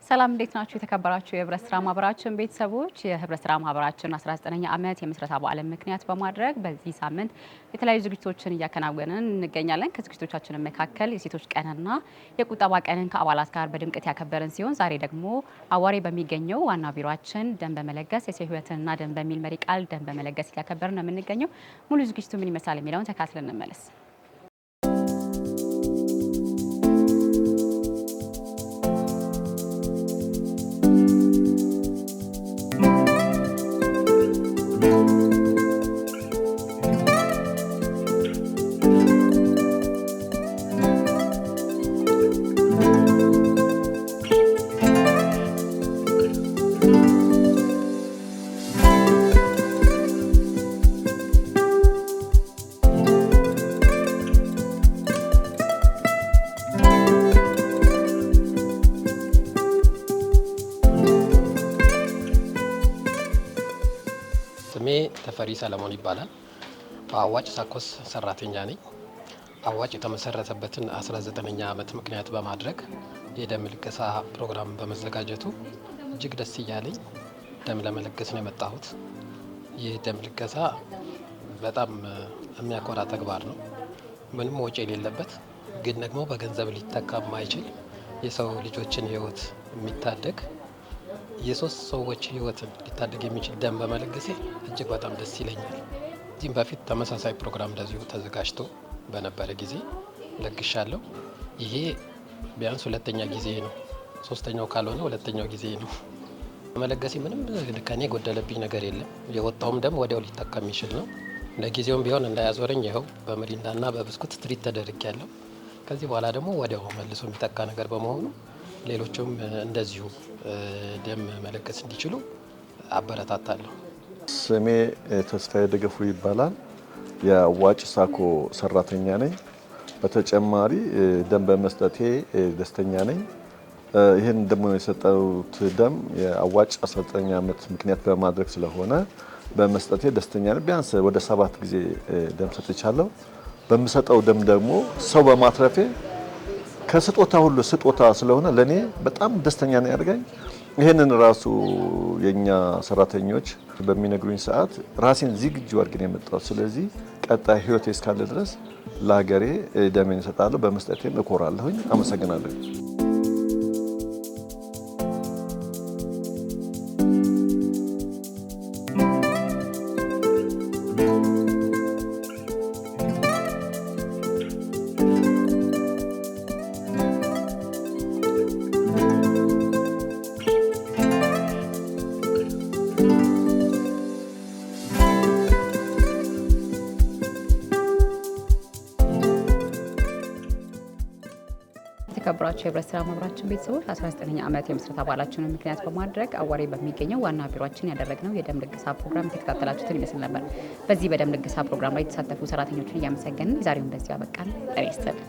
ሰላም እንዴት ናችሁ? የተከበራችሁ የህብረት ስራ ማህበራችን ቤተሰቦች የህብረት ስራ ማህበራችን 19ኛ ዓመት የምስረታ በዓልን ምክንያት በማድረግ በዚህ ሳምንት የተለያዩ ዝግጅቶችን እያከናወንን እንገኛለን። ከዝግጅቶቻችን መካከል የሴቶች ቀንና የቁጠባ ቀንን ከአባላት ጋር በድምቀት ያከበርን ሲሆን ዛሬ ደግሞ አዋሬ በሚገኘው ዋና ቢሮአችን ደም በመለገስ የሰው ህይወትና ደም በሚል መሪ ቃል ደም በመለገስ እያከበርን ነው የምንገኘው። ሙሉ ዝግጅቱ ምን ይመስላል የሚለውን ተካትለን እንመለስ። ስሜ ተፈሪ ሰለሞን ይባላል። አዋጭ ሳኮስ ሰራተኛ ነኝ። አዋጭ የተመሰረተበትን 19ኛ ዓመት ምክንያት በማድረግ የደም ልገሳ ፕሮግራም በመዘጋጀቱ እጅግ ደስ እያለኝ ደም ለመለገስ ነው የመጣሁት። ይህ ደም ልገሳ በጣም የሚያኮራ ተግባር ነው። ምንም ወጪ የሌለበት ግን ደግሞ በገንዘብ ሊተካ የማይችል የሰው ልጆችን ህይወት የሚታደግ የሶስት ሰዎች ህይወትን ሊታደግ የሚችል ደም በመለገሴ እጅግ በጣም ደስ ይለኛል። እዚህም በፊት ተመሳሳይ ፕሮግራም እንደዚሁ ተዘጋጅቶ በነበረ ጊዜ ለግሻለሁ። ይሄ ቢያንስ ሁለተኛ ጊዜ ነው። ሶስተኛው ካልሆነ ሁለተኛው ጊዜ ነው። በመለገሴ ምንም ከኔ ጎደለብኝ ነገር የለም። የወጣውም ደም ወዲያው ሊተካ የሚችል ነው። ለጊዜውም ቢሆን እንዳያዞረኝ ይኸው በምሪንዳና በብስኩት ትሪት ተደርጊያለሁ። ከዚህ በኋላ ደግሞ ወዲያው መልሶ የሚተካ ነገር በመሆኑ ሌሎችም እንደዚሁ ደም መለገስ እንዲችሉ አበረታታለሁ። ስሜ ተስፋዬ ደገፉ ይባላል። የአዋጭ ሳኮ ሰራተኛ ነኝ። በተጨማሪ ደም በመስጠቴ ደስተኛ ነኝ። ይህን ደግሞ የሰጠሁት ደም የአዋጭ 19ኛ ዓመት ምክንያት በማድረግ ስለሆነ በመስጠቴ ደስተኛ ነኝ። ቢያንስ ወደ 7 ጊዜ ደም ሰጥቻለሁ። በምሰጠው ደም ደግሞ ሰው በማትረፌ ከስጦታ ሁሉ ስጦታ ስለሆነ ለኔ በጣም ደስተኛ ነው ያደርገኝ። ይሄንን ራሱ የኛ ሰራተኞች በሚነግሩኝ ሰዓት ራሴን ዝግጁ አድርጌ ነው የመጣሁት። ስለዚህ ቀጣይ ህይወቴ እስካለ ድረስ ለሀገሬ ደሜን እሰጣለሁ። በመስጠቴም እኮራለሁኝ። አመሰግናለሁ። የተከበራችሁ የህብረት ስራ ማህበራችን ቤተሰቦች 19ኛ ዓመት የምስረታ በዓላችንን ምክንያት በማድረግ አዋሬ በሚገኘው ዋና ቢሮአችን ያደረግነው የደም ልገሳ ፕሮግራም የተከታተላችሁትን ይመስል ነበር። በዚህ በደም ልገሳ ፕሮግራም ላይ የተሳተፉ ሰራተኞችን እያመሰገንን ዛሬውን በዚህ አበቃን። ጤና ይስጥልን።